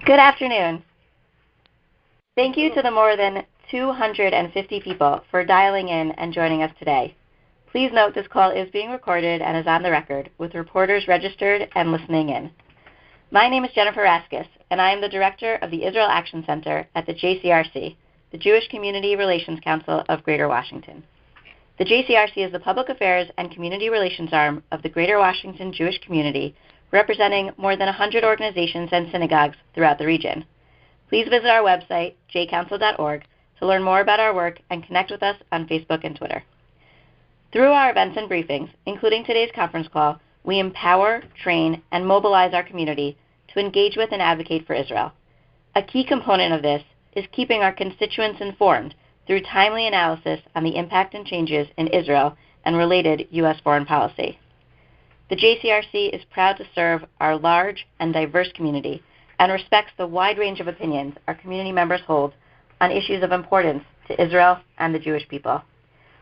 Good afternoon. Thank you to the more than 250 people for dialing in and joining us today. Please note this call is being recorded and is on the record, with reporters registered and listening in. My name is Jennifer Raskus, and I am the director of the Israel Action Center at the JCRC, the Jewish Community Relations Council of Greater Washington. The JCRC is the public affairs and community relations arm of the Greater Washington Jewish community, representing more than 100 organizations and synagogues throughout the region. Please visit our website, jcouncil.org, to learn more about our work and connect with us on Facebook and Twitter. Through our events and briefings, including today's conference call, we empower, train, and mobilize our community to engage with and advocate for Israel. A key component of this is keeping our constituents informed through timely analysis on the impact and changes in Israel and related U.S. foreign policy. The JCRC is proud to serve our large and diverse community and respects the wide range of opinions our community members hold on issues of importance to Israel and the Jewish people.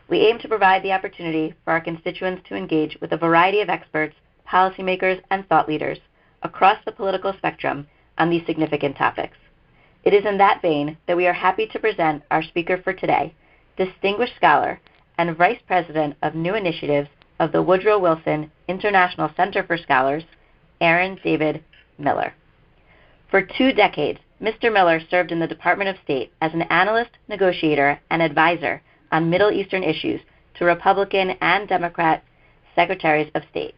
We aim to provide the opportunity for our constituents to engage with a variety of experts, policymakers, and thought leaders across the political spectrum on these significant topics. It is in that vein that we are happy to present our speaker for today, distinguished scholar and Vice President of New Initiatives of the Woodrow Wilson International Center for Scholars, Aaron David Miller. For 2 decades, Mr. Miller served in the Department of State as an analyst, negotiator, and advisor on Middle Eastern issues to Republican and Democrat Secretaries of State.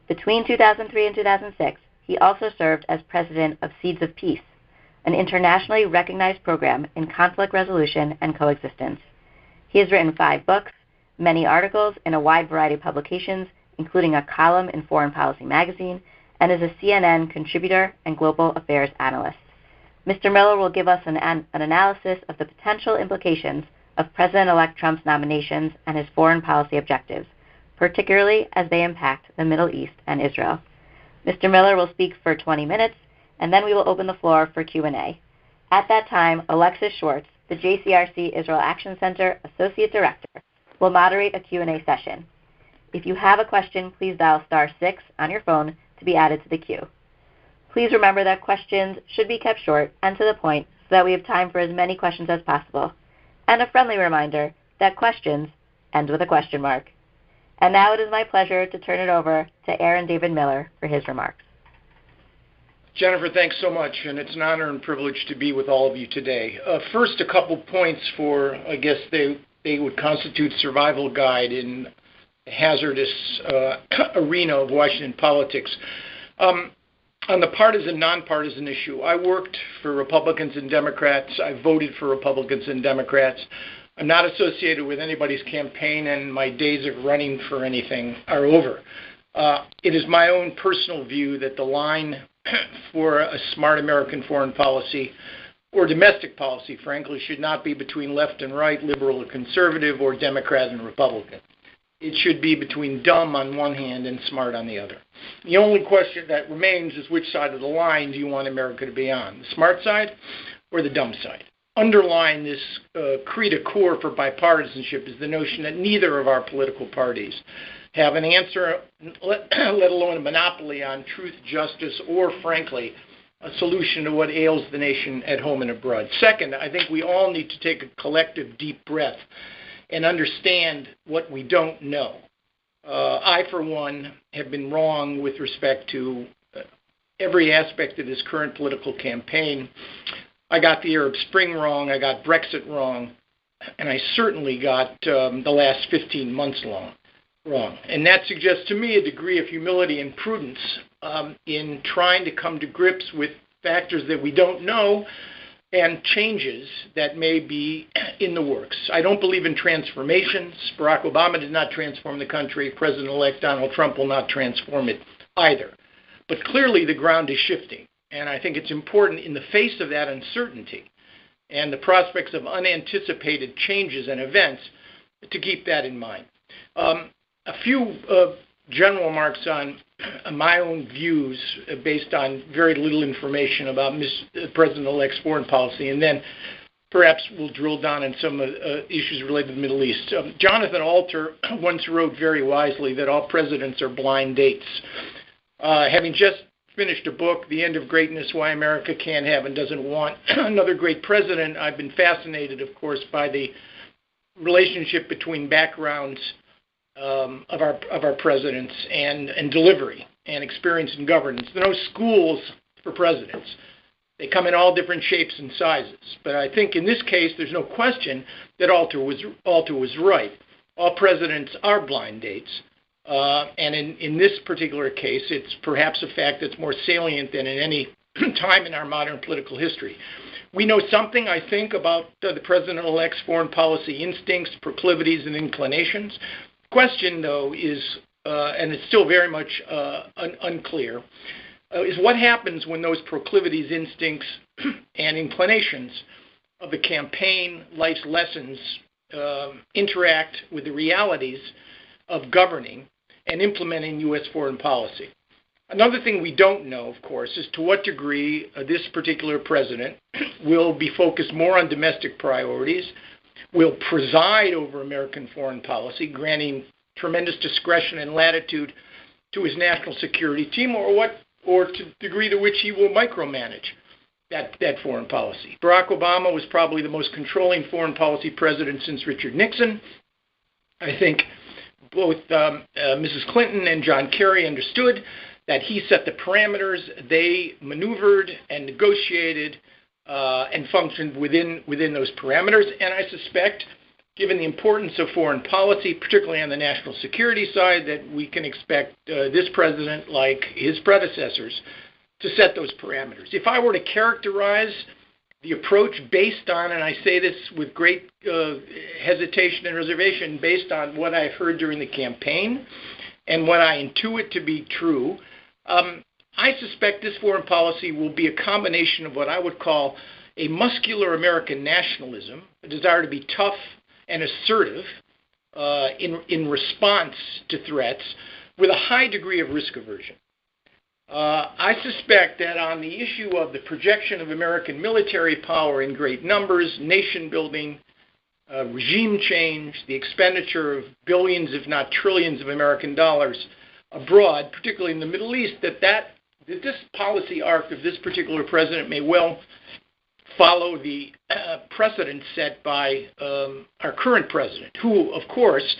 Between 2003 and 2006, he also served as president of Seeds of Peace, an internationally recognized program in conflict resolution and coexistence. He has written 5 books, many articles in a wide variety of publications, including a column in Foreign Policy magazine, and is a CNN contributor and global affairs analyst. Mr. Miller will give us an analysis of the potential implications of President-elect Trump's nominations and his foreign policy objectives, particularly as they impact the Middle East and Israel. Mr. Miller will speak for 20 minutes, and then we will open the floor for Q&A. At that time, Alexis Schwartz, the JCRC Israel Action Center Associate Director, will moderate a Q&A session. If you have a question, please dial *6 on your phone to be added to the queue. Please remember that questions should be kept short and to the point so that we have time for as many questions as possible. And a friendly reminder that questions end with a question mark. And now it is my pleasure to turn it over to Aaron David Miller for his remarks. Jennifer, thanks so much, and it's an honor and privilege to be with all of you today. First, a couple points for, I guess they would constitute survival guide in the hazardous arena of Washington politics. On the partisan, nonpartisan issue, I worked for Republicans and Democrats. I voted for Republicans and Democrats. I'm not associated with anybody's campaign, and my days of running for anything are over. It is my own personal view that the line for a smart American foreign policy, or domestic policy, frankly, should not be between left and right, liberal or conservative, or Democrat and Republican. It should be between dumb on one hand and smart on the other. The only question that remains is which side of the line do you want America to be on, the smart side or the dumb side? Underlying this creed core for bipartisanship is the notion that neither of our political parties have an answer, let alone a monopoly on truth, justice, or, frankly, a solution to what ails the nation at home and abroad. Second, I think we all need to take a collective deep breath and understand what we don't know. I, for one, have been wrong with respect to every aspect of this current political campaign. I got the Arab Spring wrong, I got Brexit wrong, and I certainly got the last 15 months wrong. And that suggests to me a degree of humility and prudence in trying to come to grips with factors that we don't know and changes that may be in the works. I don't believe in transformations. Barack Obama did not transform the country. President-elect Donald Trump will not transform it either. But clearly the ground is shifting, and I think it's important in the face of that uncertainty and the prospects of unanticipated changes and events to keep that in mind. A few general remarks on my own views based on very little information about President-elect's foreign policy, and then perhaps we'll drill down on some issues related to the Middle East. Jonathan Alter once wrote very wisely that all presidents are blind dates. Having just finished a book, The End of Greatness, Why America Can't Have and Doesn't Want Another Great President. I've been fascinated, of course, by the relationship between backgrounds of our presidents and delivery and experience in governance. There are no schools for presidents. They come in all different shapes and sizes. But I think in this case, there's no question that Alter was right. All presidents are blind dates. And in this particular case, it's perhaps a fact that's more salient than in any time in our modern political history. We know something, I think, about the president-elect's foreign policy instincts, proclivities, and inclinations. The question, though, is, and it's still very much unclear, is what happens when those proclivities, instincts, and inclinations of the campaign, life's lessons, interact with the realities of governing and implementing U.S. foreign policy. Another thing we don't know, of course, is to what degree this particular president will be focused more on domestic priorities, will preside over American foreign policy, granting tremendous discretion and latitude to his national security team, or to the degree to which he will micromanage that foreign policy. Barack Obama was probably the most controlling foreign policy president since Richard Nixon. I think both Mrs. Clinton and John Kerry understood that he set the parameters. They maneuvered and negotiated and functioned within those parameters. And I suspect, given the importance of foreign policy, particularly on the national security side, that we can expect this president, like his predecessors, to set those parameters. If I were to characterize the approach based on, and I say this with great hesitation and reservation, based on what I've heard during the campaign and what I intuit to be true, I suspect this foreign policy will be a combination of what I would call a muscular American nationalism, a desire to be tough and assertive in response to threats, with a high degree of risk aversion. I suspect that on the issue of the projection of American military power in great numbers, nation building, regime change, the expenditure of billions, if not trillions, of American dollars abroad, particularly in the Middle East, that this policy arc of this particular president may well follow the precedent set by our current president, who, of course,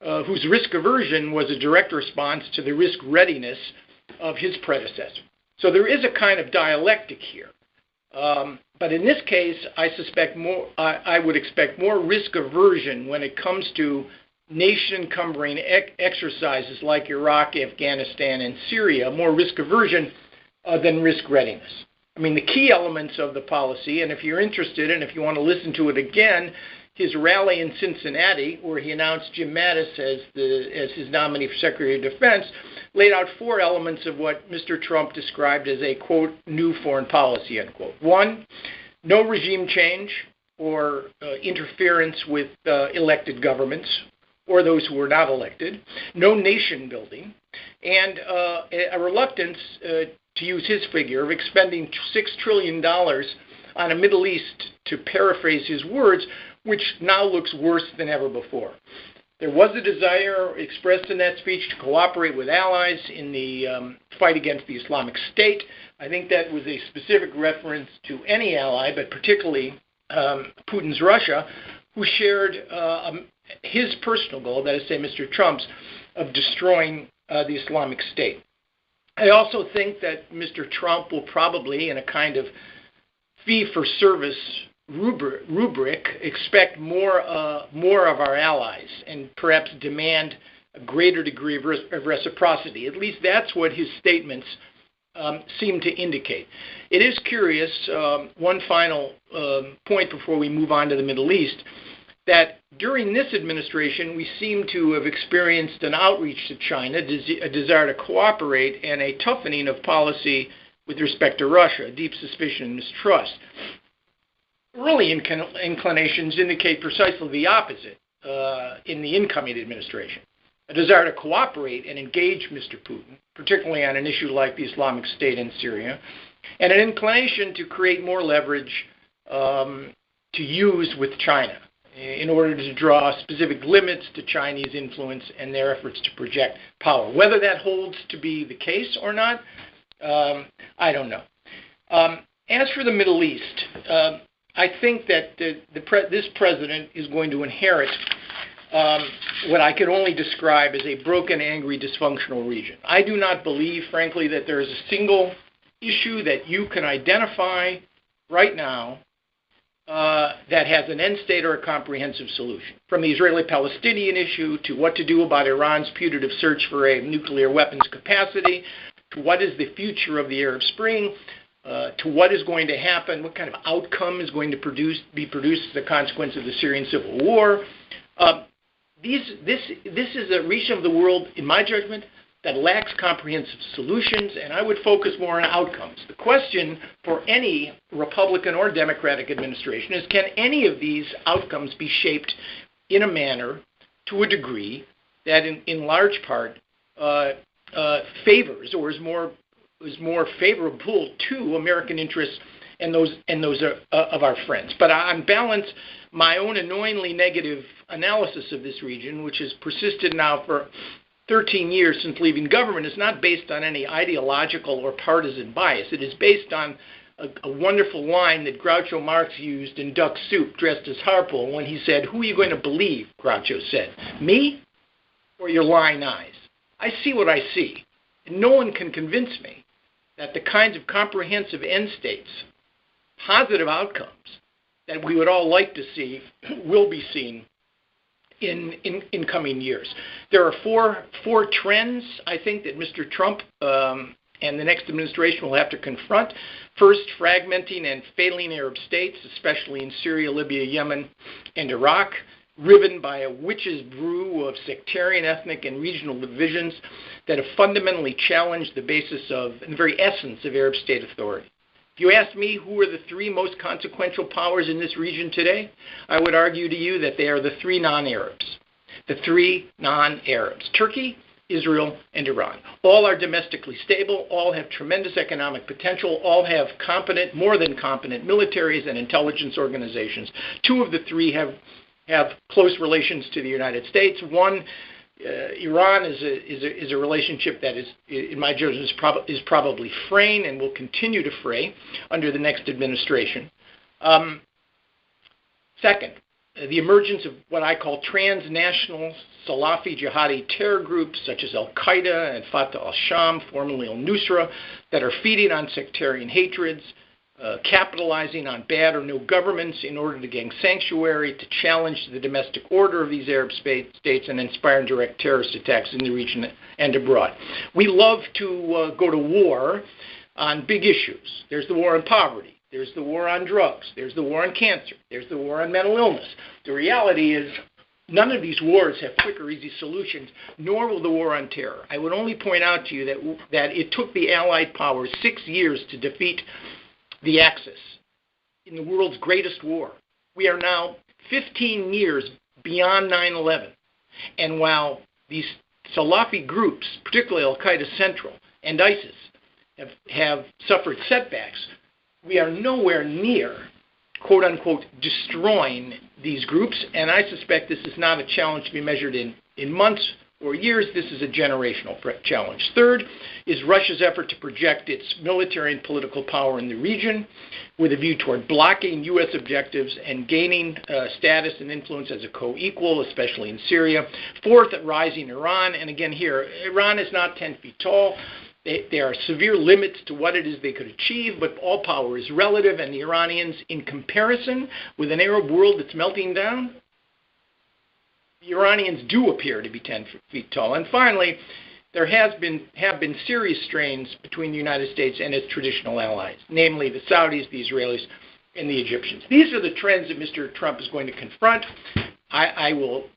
whose risk aversion was a direct response to the risk readiness of his predecessor. So there is a kind of dialectic here. But in this case, I would expect more risk aversion when it comes to nation-encumbering exercises like Iraq, Afghanistan, and Syria, more risk aversion than risk readiness. I mean, the key elements of the policy, and if you're interested and if you want to listen to it again, his rally in Cincinnati, where he announced Jim Mattis as his nominee for Secretary of Defense, laid out 4 elements of what Mr. Trump described as a, quote, new foreign policy, end quote. 1, no regime change or interference with elected governments or those who were not elected, no nation building, and a reluctance, to use his figure, of expending $6 trillion on a Middle East, to paraphrase his words, which now looks worse than ever before. There was a desire expressed in that speech to cooperate with allies in the fight against the Islamic State. I think that was a specific reference to any ally, but particularly Putin's Russia, who shared his personal goal, that is to say Mr. Trump's, of destroying the Islamic State. I also think that Mr. Trump will probably, in a kind of fee-for-service rubric, expect more of our allies and perhaps demand a greater degree of reciprocity. At least that's what his statements seem to indicate. It is curious, one final point before we move on to the Middle East, that during this administration we seem to have experienced an outreach to China, a desire to cooperate, and a toughening of policy with respect to Russia, deep suspicion and mistrust. Early inclinations indicate precisely the opposite in the incoming administration, a desire to cooperate and engage Mr. Putin, particularly on an issue like the Islamic State in Syria, and an inclination to create more leverage to use with China in order to draw specific limits to Chinese influence and their efforts to project power. Whether that holds to be the case or not, I don't know. As for the Middle East, I think that this president is going to inherit what I can only describe as a broken, angry, dysfunctional region. I do not believe, frankly, that there is a single issue that you can identify right now that has an end state or a comprehensive solution. From the Israeli-Palestinian issue to what to do about Iran's putative search for a nuclear weapons capacity, to what is the future of the Arab Spring, to what is going to happen, what kind of outcome is going to be produced as a consequence of the Syrian civil war. This is a region of the world, in my judgment, that lacks comprehensive solutions, and I would focus more on outcomes. The question for any Republican or Democratic administration is, can any of these outcomes be shaped in a manner, to a degree, that in large part favors or is more favorable to American interests and those of our friends. But on balance, my own annoyingly negative analysis of this region, which has persisted now for 13 years since leaving government, is not based on any ideological or partisan bias. It is based on a wonderful line that Groucho Marx used in Duck Soup, dressed as Harpo, when he said, "Who are you going to believe?" Groucho said, "Me or your lying eyes? I see what I see, and no one can convince me that the kinds of comprehensive end states, positive outcomes that we would all like to see, will be seen in coming years." There are four trends, I think, that Mr. Trump and the next administration will have to confront. First, fragmenting and failing Arab states, especially in Syria, Libya, Yemen, and Iraq, riven by a witch's brew of sectarian, ethnic, and regional divisions that have fundamentally challenged the basis of, and the very essence of, Arab state authority. If you ask me who are the three most consequential powers in this region today, I would argue to you that they are the three non-Arabs. The three non-Arabs: Turkey, Israel, and Iran. All are domestically stable, all have tremendous economic potential, all have competent, more than competent, militaries and intelligence organizations. Two of the three have close relations to the United States. One, Iran, is a relationship that is, in my judgment, is probably fraying and will continue to fray under the next administration. Second, the emergence of what I call transnational Salafi jihadi terror groups such as Al-Qaeda and Fatah al-Sham, formerly al-Nusra, that are feeding on sectarian hatreds, capitalizing on bad or no governments in order to gain sanctuary, to challenge the domestic order of these Arab states, and inspire and direct terrorist attacks in the region and abroad. We love to go to war on big issues. There's the war on poverty. There's the war on drugs. There's the war on cancer. There's the war on mental illness. The reality is none of these wars have quick or easy solutions, nor will the war on terror. I would only point out to you that it took the Allied powers 6 years to defeat the Axis in the world's greatest war. We are now 15 years beyond 9/11. And while these Salafi groups, particularly Al-Qaeda Central and ISIS, have suffered setbacks, we are nowhere near, quote-unquote, destroying these groups. And I suspect this is not a challenge to be measured in months or years. This is a generational challenge. Third is Russia's effort to project its military and political power in the region with a view toward blocking U.S. objectives and gaining status and influence as a co-equal, especially in Syria. Fourth, rising Iran. And again here, Iran is not 10 feet tall. There are severe limits to what it is they could achieve, but all power is relative, and the Iranians, in comparison with an Arab world that's melting down, the Iranians do appear to be 10 feet tall. And finally, there have been serious strains between the United States and its traditional allies, namely the Saudis, the Israelis, and the Egyptians. These are the trends that Mr. Trump is going to confront. I will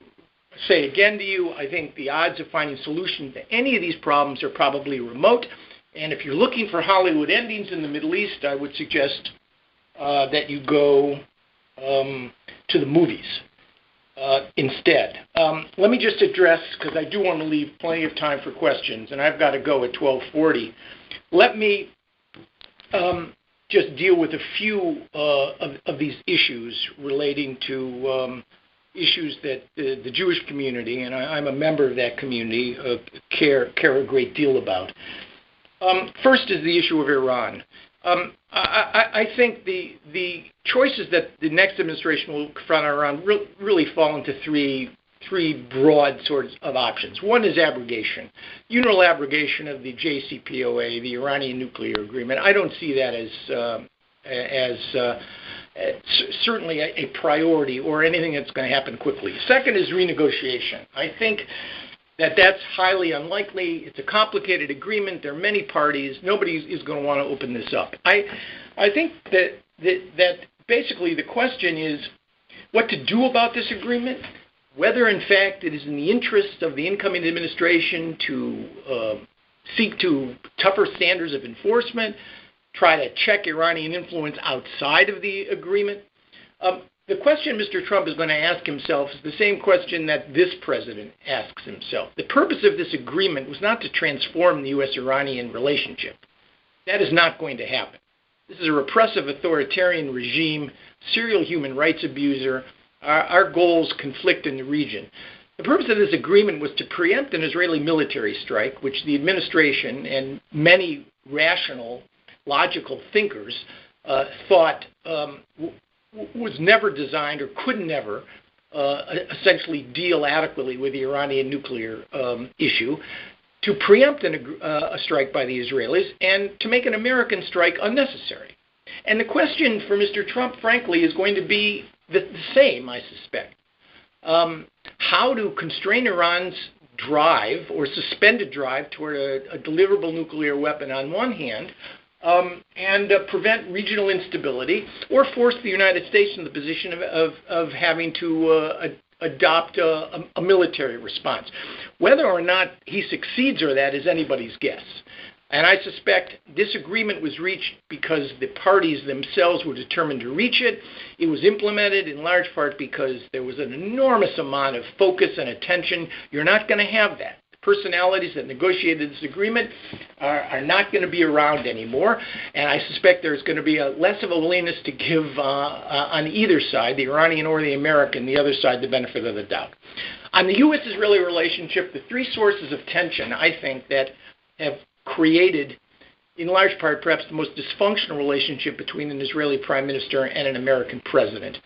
say again to you, I think the odds of finding solutions to any of these problems are probably remote. And if you're looking for Hollywood endings in the Middle East, I would suggest that you go to the movies instead. Let me just address, because I do want to leave plenty of time for questions, and I've got to go at 12:40. Let me just deal with a few of these issues relating to issues that the Jewish community, and I'm a member of that community, care a great deal about. First is the issue of Iran. I think the choices that the next administration will confront Iran really fall into three broad sorts of options. One is abrogation, unilateral abrogation of the JCPOA, the Iranian nuclear agreement. I don't see that as certainly a priority or anything that's going to happen quickly. Second is renegotiation. I think that's highly unlikely. It's a complicated agreement. There are many parties. Nobody is going to want to open this up. I think that basically the question is what to do about this agreement, whether in fact it is in the interest of the incoming administration to seek to tougher standards of enforcement, try to check Iranian influence outside of the agreement. The question Mr. Trump is going to ask himself is the same question that this president asks himself. The purpose of this agreement was not to transform the U.S.-Iranian relationship. That is not going to happen. This is a repressive authoritarian regime, serial human rights abuser. Our goals conflict in the region. The purpose of this agreement was to preempt an Israeli military strike, which the administration and many rational, logical thinkers thought was never designed or could never essentially deal adequately with the Iranian nuclear issue, to preempt a strike by the Israelis and to make an American strike unnecessary. And the question for Mr. Trump, frankly, is going to be the same, I suspect. How to constrain Iran's drive or suspended drive toward a deliverable nuclear weapon on one hand, and prevent regional instability, or force the United States in the position of having to adopt a military response. Whether or not he succeeds or that is anybody's guess. And I suspect this agreement was reached because the parties themselves were determined to reach it. It was implemented in large part because there was an enormous amount of focus and attention. You're not going to have that. Personalities that negotiated this agreement are not going to be around anymore, and I suspect there's going to be less of a willingness to give on either side, the Iranian or the American, the other side, the benefit of the doubt. On the U.S.-Israeli relationship, the three sources of tension, I think, that have created, in large part, perhaps the most dysfunctional relationship between an Israeli prime minister and an American president.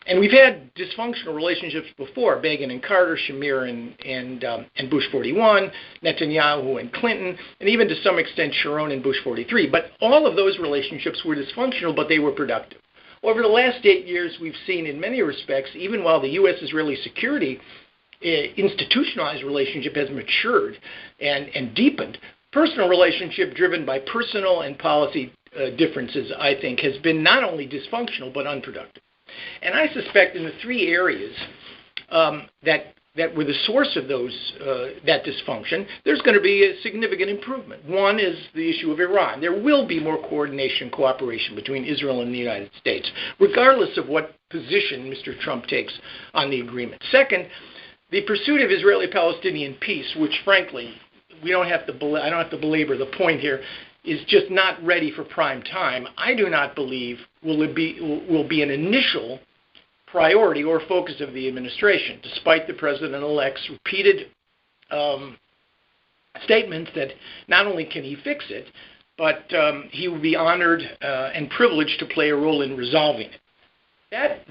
And we've had dysfunctional relationships before, Begin and Carter, Shamir and Bush 41, Netanyahu and Clinton, and even to some extent Sharon and Bush 43. But all of those relationships were dysfunctional, but they were productive. Over the last 8 years, we've seen in many respects, even while the U.S.-Israeli security institutionalized relationship has matured and deepened, personal relationship driven by personal and policy differences, I think, has been not only dysfunctional but unproductive. And I suspect in the three areas that were the source of that dysfunction, there's going to be a significant improvement. One is the issue of Iran. There will be more coordination and cooperation between Israel and the United States, regardless of what position Mr. Trump takes on the agreement. Second, the pursuit of Israeli-Palestinian peace, which frankly, I don't have to belabor the point here, is just not ready for prime time. I do not believe will be an initial priority or focus of the administration, despite the president-elect's repeated statements that not only can he fix it, but he will be honored and privileged to play a role in resolving it.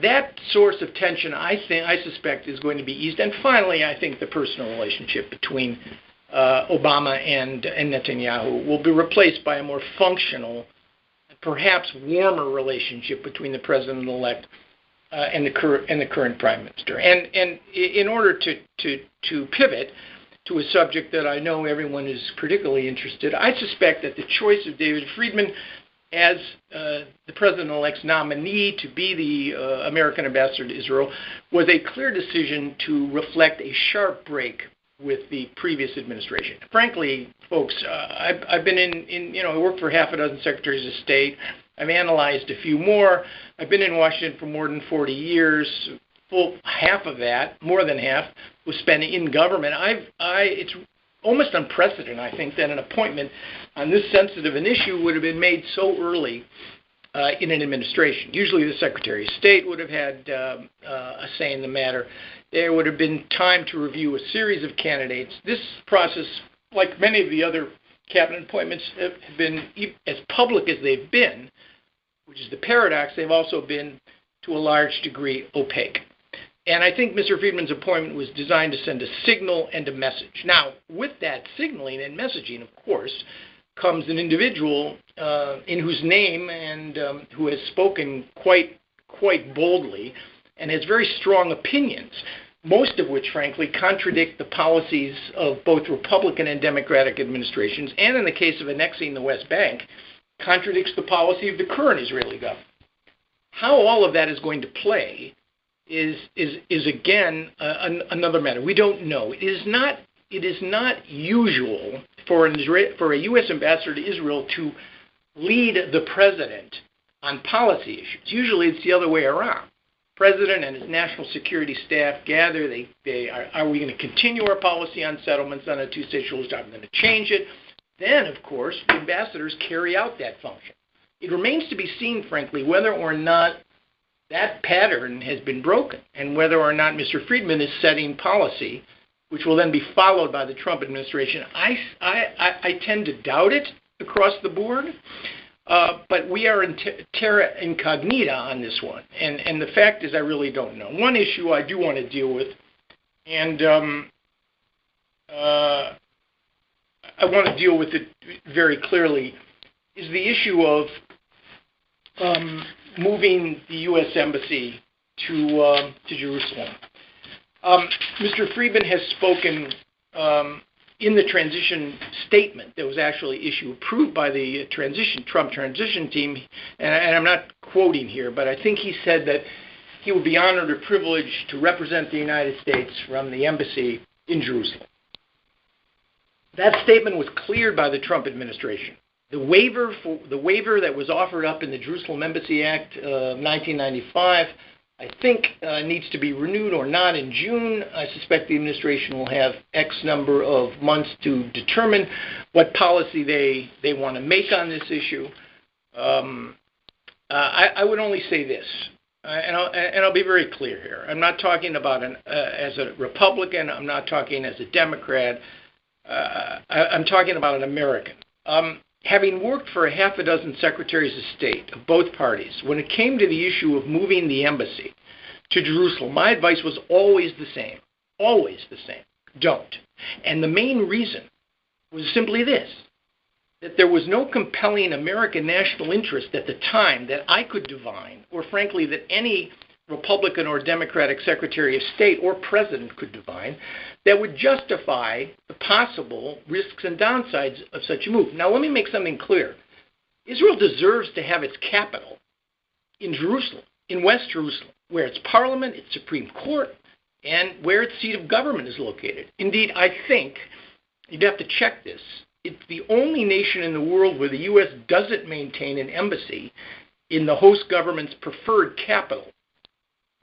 That source of tension, I suspect, is going to be eased. And finally, I think the personal relationship between Obama and Netanyahu will be replaced by a more functional, perhaps warmer relationship between the president-elect and the current prime minister. And in order to pivot to a subject that I know everyone is particularly interested, I suspect that the choice of David Friedman as the president-elect's nominee to be the American ambassador to Israel was a clear decision to reflect a sharp break with the previous administration. Frankly, folks, I've been I worked for half a dozen secretaries of state. I've analyzed a few more. I've been in Washington for more than 40 years. Half of that, more than half, was spent in government. It's almost unprecedented, I think, that an appointment on this sensitive an issue would have been made so early in an administration. Usually the Secretary of State would have had a say in the matter. There would have been time to review a series of candidates. This process, like many of the other cabinet appointments have been, as public as they've been, which is the paradox, they've also been, to a large degree, opaque. And I think Mr. Friedman's appointment was designed to send a signal and a message. Now, with that signaling and messaging, of course, comes an individual in whose name and who has spoken quite boldly and has very strong opinions, most of which, frankly, contradict the policies of both Republican and Democratic administrations, and in the case of annexing the West Bank, contradicts the policy of the current Israeli government. How all of that is going to play is again another matter. We don't know. It is not usual for a U.S. ambassador to Israel to lead the president on policy issues. Usually, it's the other way around. President and his national security staff gather. Are we going to continue our policy on settlements on a two-state solution? Are we going to change it? Then, of course, the ambassadors carry out that function. It remains to be seen, frankly, whether or not that pattern has been broken and whether or not Mr. Friedman is setting policy, which will then be followed by the Trump administration. I tend to doubt it across the board, but we are in terra incognita on this one. And the fact is I really don't know. One issue I do want to deal with, and I want to deal with it very clearly, is the issue of moving the U.S. Embassy to Jerusalem. Mr. Friedman has spoken in the transition statement that was actually approved by the Trump transition team, and I'm not quoting here, but I think he said that he would be honored or privileged to represent the United States from the embassy in Jerusalem. That statement was cleared by the Trump administration. The waiver that was offered up in the Jerusalem Embassy Act of 1995, I think needs to be renewed or not in June. I suspect the administration will have X number of months to determine what policy they want to make on this issue. I would only say this, and I'll be very clear here. I'm not talking about as a Republican. I'm not talking as a Democrat. I'm talking about an American. Having worked for a half a dozen secretaries of state of both parties, when it came to the issue of moving the embassy to Jerusalem, my advice was always the same. Always the same. Don't. And the main reason was simply this, that there was no compelling American national interest at the time that I could divine, or frankly that any Republican or Democratic Secretary of State or President could divine, that would justify the possible risks and downsides of such a move. Now, let me make something clear. Israel deserves to have its capital in Jerusalem, in West Jerusalem, where its parliament, its Supreme Court, and where its seat of government is located. Indeed, I think, you'd have to check this, it's the only nation in the world where the U.S. doesn't maintain an embassy in the host government's preferred capital.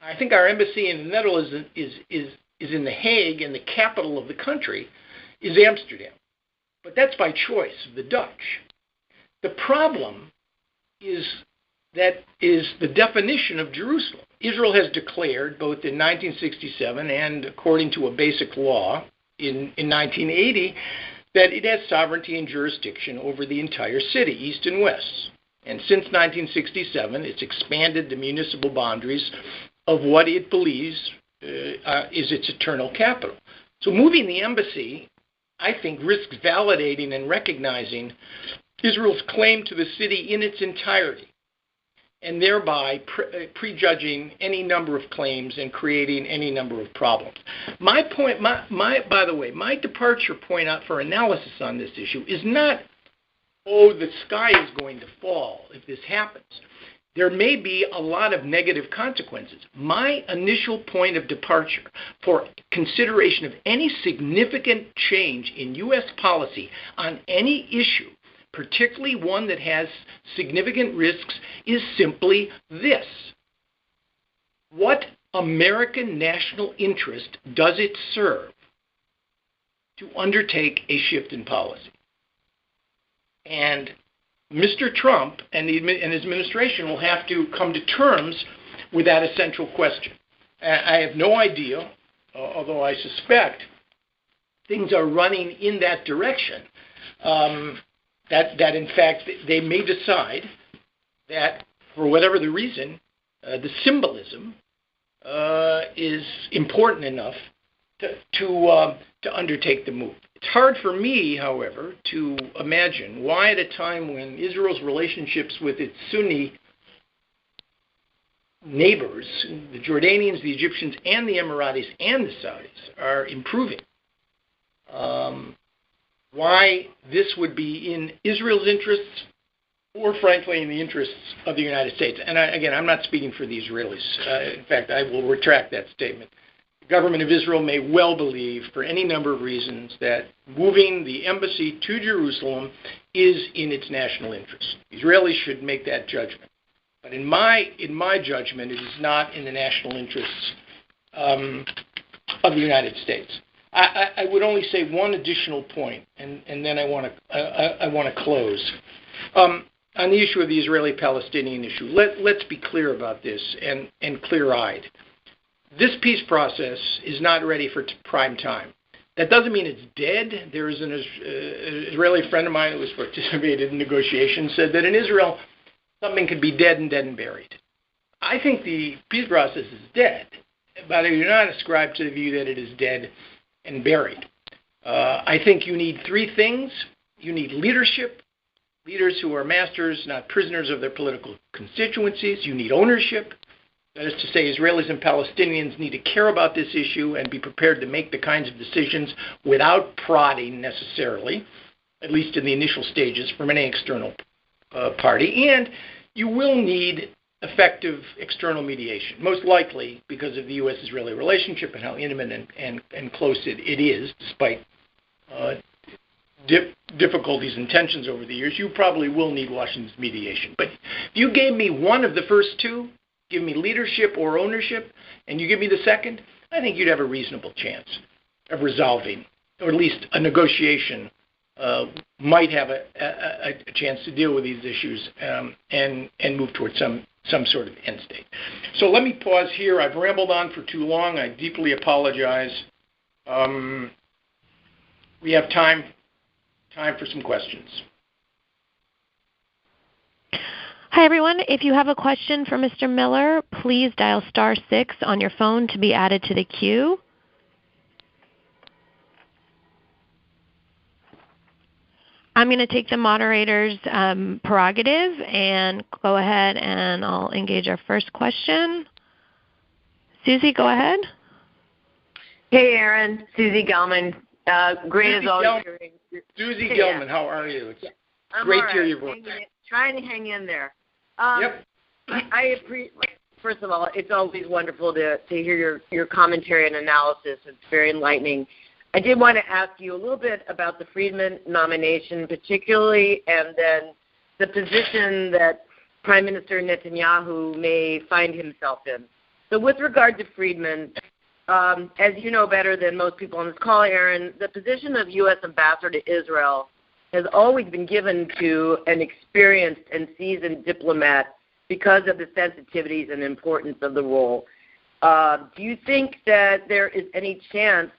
I think our embassy in the Netherlands is in The Hague, and the capital of the country is Amsterdam. But that's by choice of the Dutch. The problem is the definition of Jerusalem. Israel has declared, both in 1967 and according to a basic law in 1980, that it has sovereignty and jurisdiction over the entire city, east and west. And since 1967, it's expanded the municipal boundaries of what it believes is its eternal capital. So moving the embassy, I think, risks validating and recognizing Israel's claim to the city in its entirety, and thereby prejudging any number of claims and creating any number of problems. My departure point out for analysis on this issue is not, oh, the sky is going to fall if this happens. There may be a lot of negative consequences. My initial point of departure for consideration of any significant change in U.S. policy on any issue, particularly one that has significant risks, is simply this. What American national interest does it serve to undertake a shift in policy? And Mr. Trump and his administration will have to come to terms with that essential question. I have no idea, although I suspect things are running in that direction, that in fact they may decide that for whatever the reason, the symbolism is important enough to undertake the move. It's hard for me, however, to imagine why at a time when Israel's relationships with its Sunni neighbors, the Jordanians, the Egyptians, and the Emiratis, and the Saudis, are improving, why this would be in Israel's interests or, frankly, in the interests of the United States. And again, I'm not speaking for the Israelis. In fact, I will retract that statement. The government of Israel may well believe, for any number of reasons, that moving the embassy to Jerusalem is in its national interest. Israelis should make that judgment. But in my judgment, it is not in the national interests of the United States. I would only say one additional point, and then I want to close. On the issue of the Israeli-Palestinian issue, let's be clear about this and clear-eyed. This peace process is not ready for prime time. That doesn't mean it's dead. There is an Israeli friend of mine who has participated in negotiations said that in Israel, something could be dead and buried. I think the peace process is dead, but I do not ascribe to the view that it is dead and buried. I think you need three things. You need leadership, leaders who are masters, not prisoners of their political constituencies. You need ownership. That is to say, Israelis and Palestinians need to care about this issue and be prepared to make the kinds of decisions without prodding necessarily, at least in the initial stages, from any external party. And you will need effective external mediation, most likely because of the U.S.-Israeli relationship and how intimate and close it is, despite difficulties and tensions over the years. You probably will need Washington's mediation. But if you gave me one of the first two, give me leadership or ownership, and you give me the second, I think you'd have a reasonable chance of resolving, or at least a negotiation might have a chance to deal with these issues and move towards some sort of end state. So let me pause here. I've rambled on for too long. I deeply apologize. We have time for some questions. Hi, everyone. If you have a question for Mr. Miller, please dial *6 on your phone to be added to the queue. I'm going to take the moderator's prerogative and go ahead and I'll engage our first question. Susie, go ahead. Hey, Aaron. Susie Gelman. Great as always. Susie Gelman, how are you? It's great to hear your voice. Trying to hang in there. Yep. I appreciate. First of all, it's always wonderful to hear your commentary and analysis. It's very enlightening. I did want to ask you a little bit about the Friedman nomination, particularly, and then the position that Prime Minister Netanyahu may find himself in. So, with regard to Friedman, as you know better than most people on this call, Aaron, the position of U.S. ambassador to Israel has always been given to an experienced and seasoned diplomat because of the sensitivities and importance of the role. Do you think that there is any chance,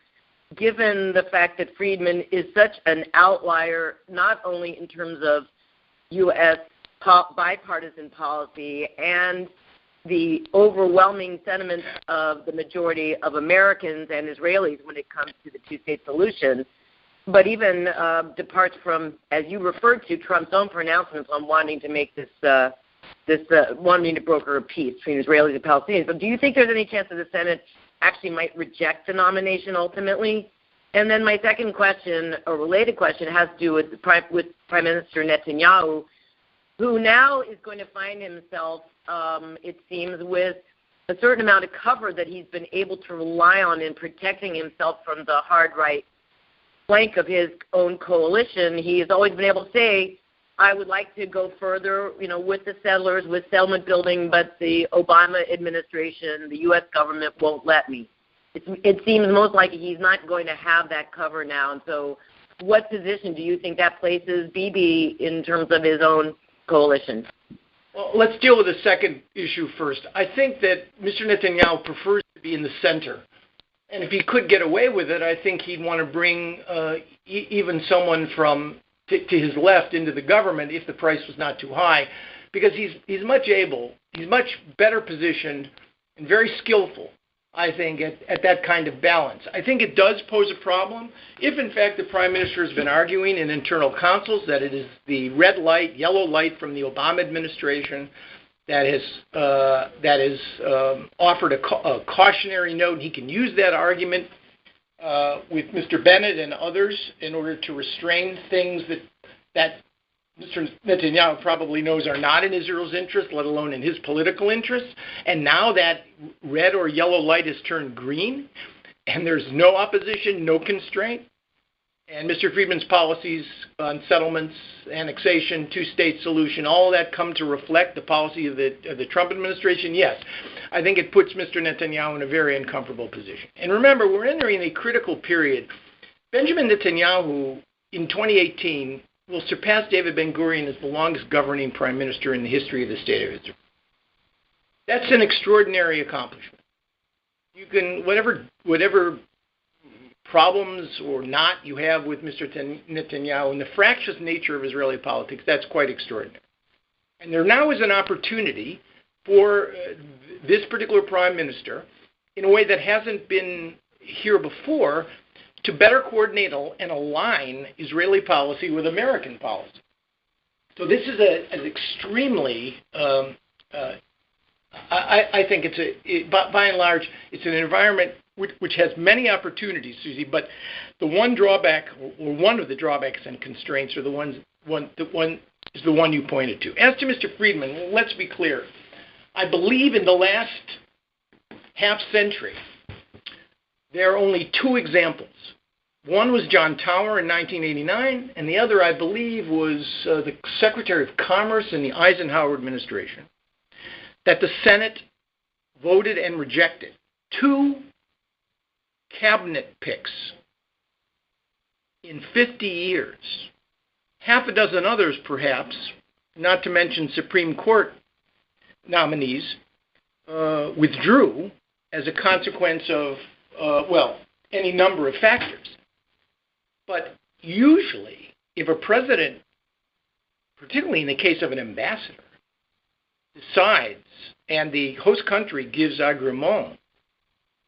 given the fact that Friedman is such an outlier, not only in terms of U.S. bipartisan policy and the overwhelming sentiments of the majority of Americans and Israelis when it comes to the two-state solution, but even departs from, as you referred to, Trump's own pronouncements on wanting to make wanting to broker a peace between Israelis and Palestinians. But do you think there's any chance that the Senate actually might reject the nomination ultimately? And then my second question, or related question, has to do with Prime Minister Netanyahu, who now is going to find himself, it seems, with a certain amount of cover that he's been able to rely on in protecting himself from the hard right flank of his own coalition. He has always been able to say, I would like to go further, with the settlers, with settlement building, but the Obama administration, the U.S. government won't let me. It seems most likely he's not going to have that cover now. And so what position do you think that places Bibi in terms of his own coalition? Well, let's deal with the second issue first. I think that Mr. Netanyahu prefers to be in the center. And if he could get away with it, I think he'd want to bring even someone from to his left into the government if the price was not too high, because he's much better positioned and very skillful, I think, at that kind of balance. I think it does pose a problem if, in fact, the Prime Minister has been arguing in internal councils that it is the red light, yellow light from the Obama administration that has offered a cautionary note. He can use that argument with Mr. Bennett and others in order to restrain things that Mr. Netanyahu probably knows are not in Israel's interest, let alone in his political interests. And now that red or yellow light has turned green, and there's no opposition, no constraint, and Mr. Friedman's policies on settlements, annexation, two-state solution, all of that come to reflect the policy of the Trump administration, yes, I think it puts Mr. Netanyahu in a very uncomfortable position. And remember, we're entering a critical period. Benjamin Netanyahu, in 2018, will surpass David Ben-Gurion as the longest governing prime minister in the history of the state of Israel. That's an extraordinary accomplishment. You can, whatever problems or not you have with Mr. Netanyahu and the fractious nature of Israeli politics, that's quite extraordinary. And there now is an opportunity for this particular prime minister, in a way that hasn't been here before, to better coordinate and align Israeli policy with American policy. So this is an extremely, I think by and large, it's an environment which has many opportunities, Susie, but the one drawback, or one of the drawbacks and constraints, are the one you pointed to. As to Mr. Friedman, let's be clear. I believe in the last half century, there are only two examples. One was John Tower in 1989, and the other, I believe, was the Secretary of Commerce in the Eisenhower administration, that the Senate voted and rejected two cabinet picks in 50 years. Half a dozen others, perhaps, not to mention Supreme Court nominees, withdrew as a consequence of, any number of factors. But usually, if a president, particularly in the case of an ambassador, decides and the host country gives agrément,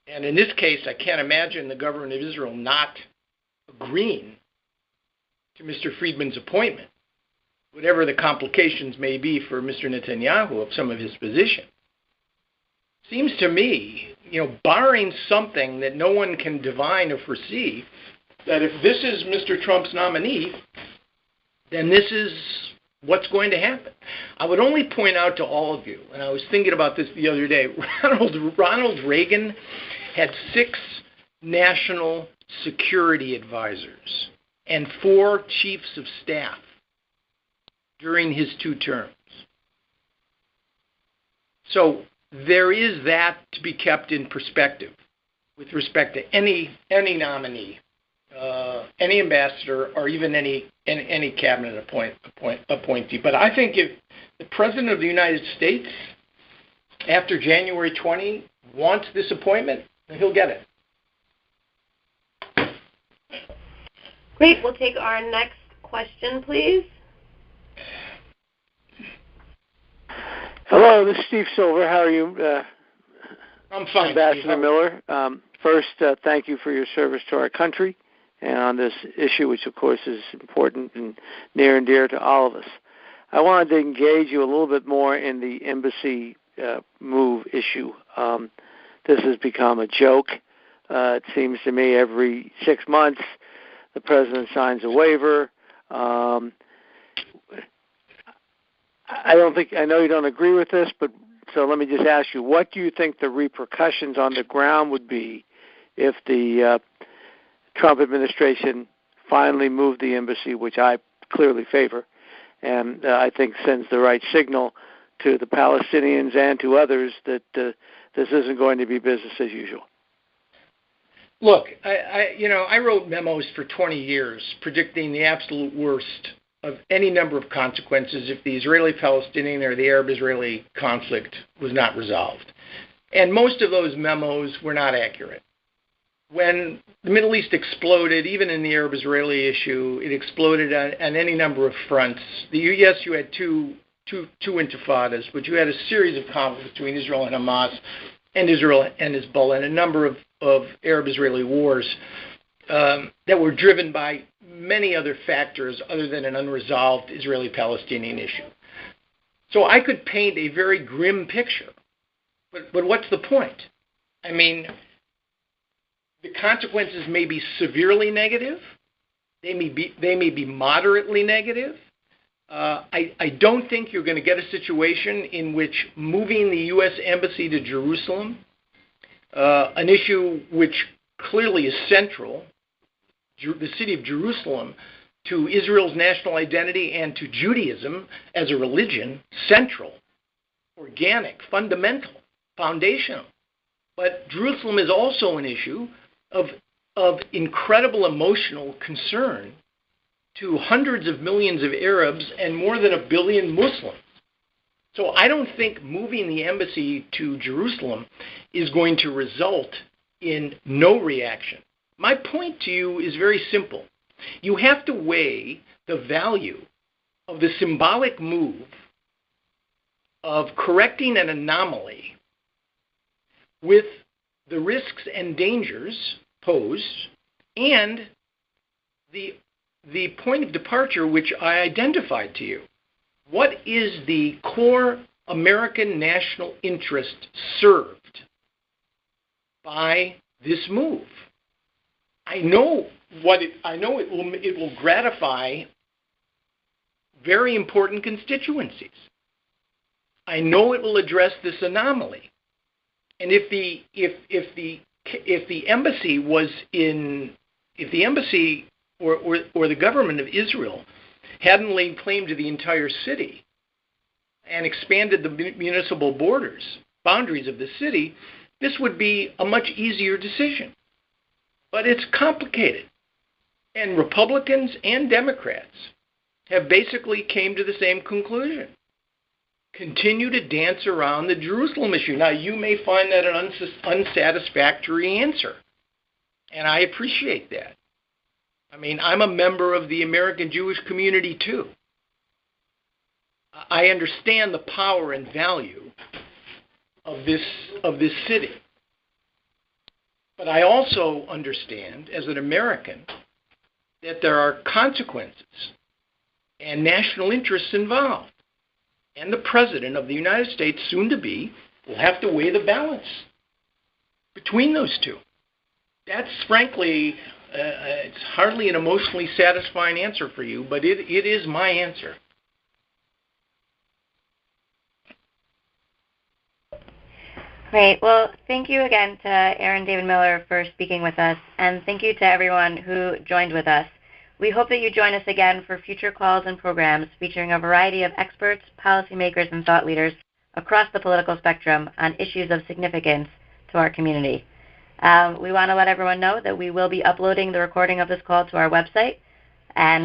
and in this case, I can't imagine the government of Israel not agreeing to Mr. Friedman's appointment, whatever the complications may be for Mr. Netanyahu of some of his position. Seems to me, barring something that no one can divine or foresee, that if this is Mr. Trump's nominee, then this is what's going to happen. I would only point out to all of you, and I was thinking about this the other day, Ronald Reagan had 6 national security advisors and 4 chiefs of staff during his 2 terms. So there is that to be kept in perspective with respect to any nominee, any ambassador, or even any cabinet appointee. But I think if the President of the United States, after January 20, wants this appointment, then he'll get it. Great. We'll take our next question, please. Hello, this is Steve Silver. How are you? I'm fine, Ambassador Steve. Miller. First, thank you for your service to our country and on this issue, which, of course, is important and near and dear to all of us. I wanted to engage you a little bit more in the embassy move issue. This has become a joke. It seems to me every 6 months the president signs a waiver. I know you don't agree with this, but so let me just ask you, what do you think the repercussions on the ground would be if the Trump administration finally moved the embassy, which I clearly favor, and I think sends the right signal to the Palestinians and to others that this isn't going to be business as usual? Look, I wrote memos for 20 years predicting the absolute worst of any number of consequences if the Israeli-Palestinian or the Arab-Israeli conflict was not resolved. And most of those memos were not accurate. when the Middle East exploded, even in the Arab-Israeli issue, it exploded on any number of fronts. Yes, you had two intifadas, but you had a series of conflicts between Israel and Hamas, and Israel and Hezbollah, and a number of Arab-Israeli wars that were driven by many other factors other than an unresolved Israeli-Palestinian issue. So I could paint a very grim picture, but what's the point? I mean, the consequences may be severely negative. They may be moderately negative. I don't think you're going to get a situation in which moving the U.S. Embassy to Jerusalem, an issue which clearly is central, the city of Jerusalem, to Israel's national identity and to Judaism as a religion, central, organic, fundamental, foundational. But Jerusalem is also an issue of incredible emotional concern to hundreds of millions of Arabs and more than 1 billion Muslims. So I don't think moving the embassy to Jerusalem is going to result in no reaction. My point to you is very simple. You have to weigh the value of the symbolic move of correcting an anomaly with the risks and dangers posed and the point of departure which I identified to you. What is the core American national interest served by this move? I know it will gratify very important constituencies. I know it will address this anomaly. And if the embassy or the government of Israel hadn't laid claim to the entire city and expanded the municipal boundaries of the city, this would be a much easier decision. But it's complicated. And Republicans and Democrats have basically came to the same conclusion. Continue to dance around the Jerusalem issue. Now, you may find that an unsatisfactory answer, and I appreciate that. I mean, I'm a member of the American Jewish community, too. I understand the power and value of this city. But I also understand, as an American, that there are consequences and national interests involved. And the President of the United States, soon to be, will have to weigh the balance between those two. That's, frankly, it's hardly an emotionally satisfying answer for you, but it is my answer. Great. Well, thank you again to Aaron David Miller for speaking with us, and thank you to everyone who joined with us. We hope that you join us again for future calls and programs featuring a variety of experts, policymakers, and thought leaders across the political spectrum on issues of significance to our community. We want to let everyone know that we will be uploading the recording of this call to our website, and we